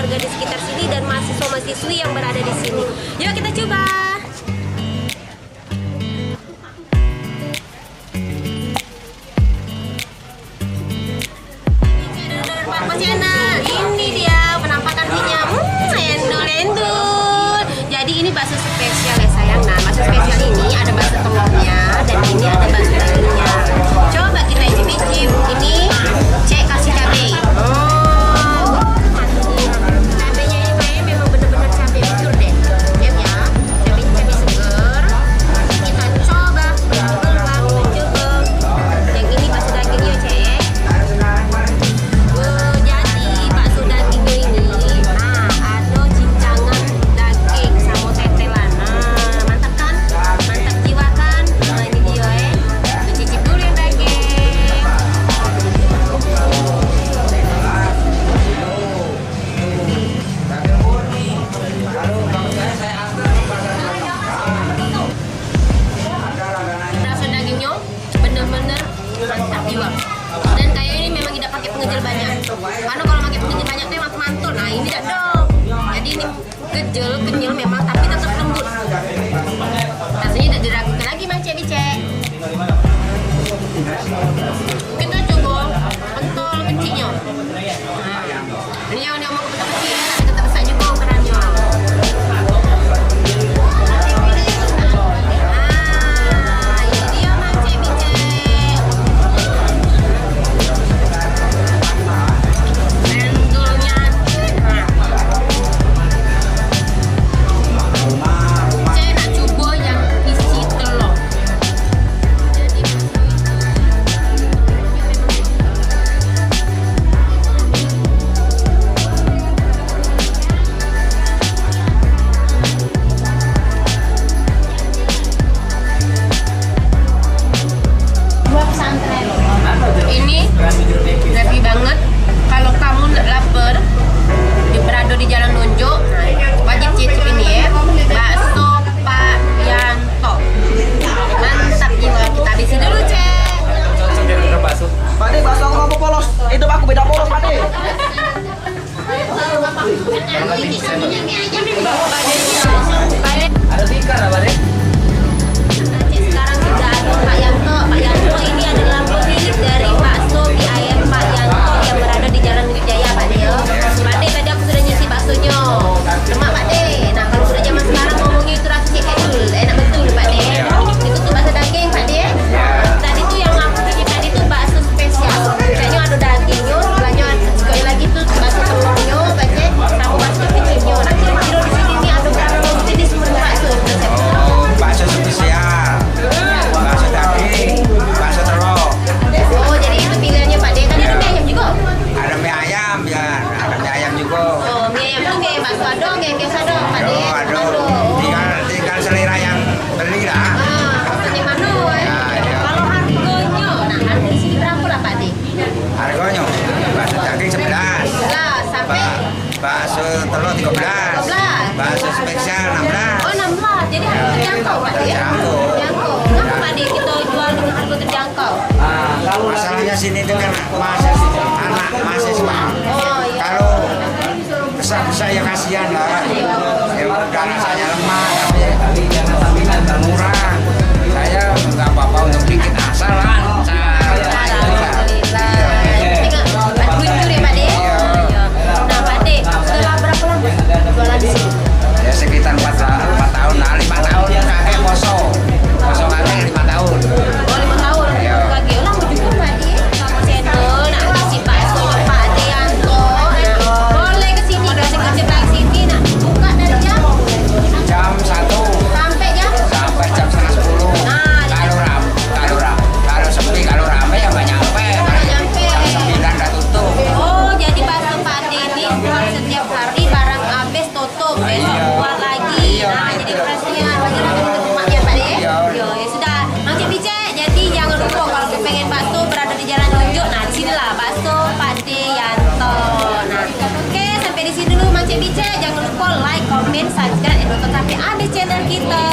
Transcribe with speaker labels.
Speaker 1: warga di sekitar sini dan mahasiswa-mahasiswi yang berada di sini. Yuk kita coba. Masih enak. Ini dia penampakan mie-nya. Endul-endul. Jadi ini bakso spesial ya sayang. Nah, bakso spesial ini ada bakso telurnya dan ini ada bakso dagingnya. Coba kita icip-icip. Ini cek kasih cabai. Cabainya ini kayaknya memang bener-bener cabai bicur deh. Lihat ya, cabai seger. Kita coba. Coba. Yang ini bakso daging ya cek. Jadi bakso dagingnya ini, nah ada cincangan daging sama tetelan. Nah, mantap kan? Mantap jiwa kan? Nah ini dia Dicicip dulu yang daging. Rasa dagingnya bener-bener mantap jiwa. Dan kayak ini memang tidak pakai pengejar banyak. Karena kalau pakai pengejar banyak tuh emang mantul. Nah ini tidak dong. Jadi ini kecil, kenyal memang tapi tetap lembut. Rasanya tidak diragukan lagi Mang Cek Bicek. Kita coba pentol kecilnya. Nah, ini yang mau kecil tapi tetap besar juga ukurannya. Ini dia Mang Cek Bicek. Endulnya Cek nak coba yang isi telur. Jadi buah pesantren. Ini rapi banget. Kalau kamu lapar berada di Jalan Nunjuk, wajib cicip ini ya. Bakso Pak Yanto. Mantap jiwa. Kita habisin dulu cek.
Speaker 2: Pak De, bakso aku mau polos. Hidup aku beda polos, Pak De. Ada tikar, Pak De.
Speaker 1: Sekarang sudah ada Pak Yanto. Pak Yanto ini adalah pemilik dari bakso mie ayam Pak Yanto yang berada di Jalan Wijaya Pak De. Pak De tadi aku sudah nyisi baksonya. Lemak Pak De. Nah kalau sudah zaman sekarang ngomongnya itu rasanya endul. Enak betul Pak De. Itu tuh bakso daging Pak De. Tadi tuh yang aku bikin tadi tuh bakso spesial. Kayaknya ada dagingnya, sebelahnya sekali lagi tuh bakso telurnya Pak De. Sama bakso kecilnya. Nah kira-kira di sini nih ada berapa porsi di semua bakso?
Speaker 3: Bakso spesial, bakso daging, bakso telur,
Speaker 1: Oh jadi itu pilihannya Pak De. Tadi ada mie ayam juga.
Speaker 3: ada mie ayam ya, ada mie ayam juga.
Speaker 1: Oh mie ayam tuh kayak bakso adong, kayak biasa dong Pak De.
Speaker 3: Aduh, tinggal selera yang beli lah.
Speaker 1: Ini mana? Kalau harganya, nah harga di sini berapa lah Pak De?
Speaker 3: Harganya bakso daging 11,
Speaker 1: Lah sampai
Speaker 3: bakso telur 13,
Speaker 1: 12.
Speaker 3: bakso spesial 16.
Speaker 1: Oh 16, jadi harga terjangkau Pak De.
Speaker 3: Terjangkau.
Speaker 1: Terjangkau. Kenapa Pak De kita jual dengan harga terjangkau?
Speaker 3: Masalahnya sini itu kan anak mahasiswa.
Speaker 1: Oh iya.
Speaker 3: Kalau besar-besar ya kasihan lah. Ya udah rasanya lemah tapi murah. Saya nggak apa-apa untuk bikin asalan.
Speaker 1: Alhamdulillah. Jujur ya Pak De. Nah Pak De, sudah berapa lama jualan di sini?
Speaker 3: Ya sekitar 4 tahun lah, 5 tahun kakek poso kakek 5 tahun.
Speaker 1: Oh 5 tahun.
Speaker 3: Iya.
Speaker 1: Kaki ulang juga Pak De. Kamu channel, nak isi bakso Pak De Yanto. Boleh kesini, kasih lagi sini. Nak buka dari jam
Speaker 3: Jam 1
Speaker 1: sampai jam.
Speaker 3: sampai jam setengah 10.
Speaker 1: Nah,
Speaker 3: Kalau sepi, kalau rame ya nggak nyampe.
Speaker 1: nyampe.
Speaker 3: Jam 9 udah tutup.
Speaker 1: Oh jadi bakso Pak De ini buat setiap hari barang habis tutup. Besok buat lagi. Nah jadi perhatian. Wajar akan ke rumahnya Pak De.
Speaker 3: Iya.
Speaker 1: Yo ya sudah. Mang Cek Bicek. Jadi jangan lupa kalau pengen bakso berada di Jalan Nunjuk. Nah di sinilah bakso Pak De Yanto. Nah oke sampai di sini dulu Mang Cek Bicek. Jangan lupa like, comment, subscribe, dan nonton sampai habis channel kita.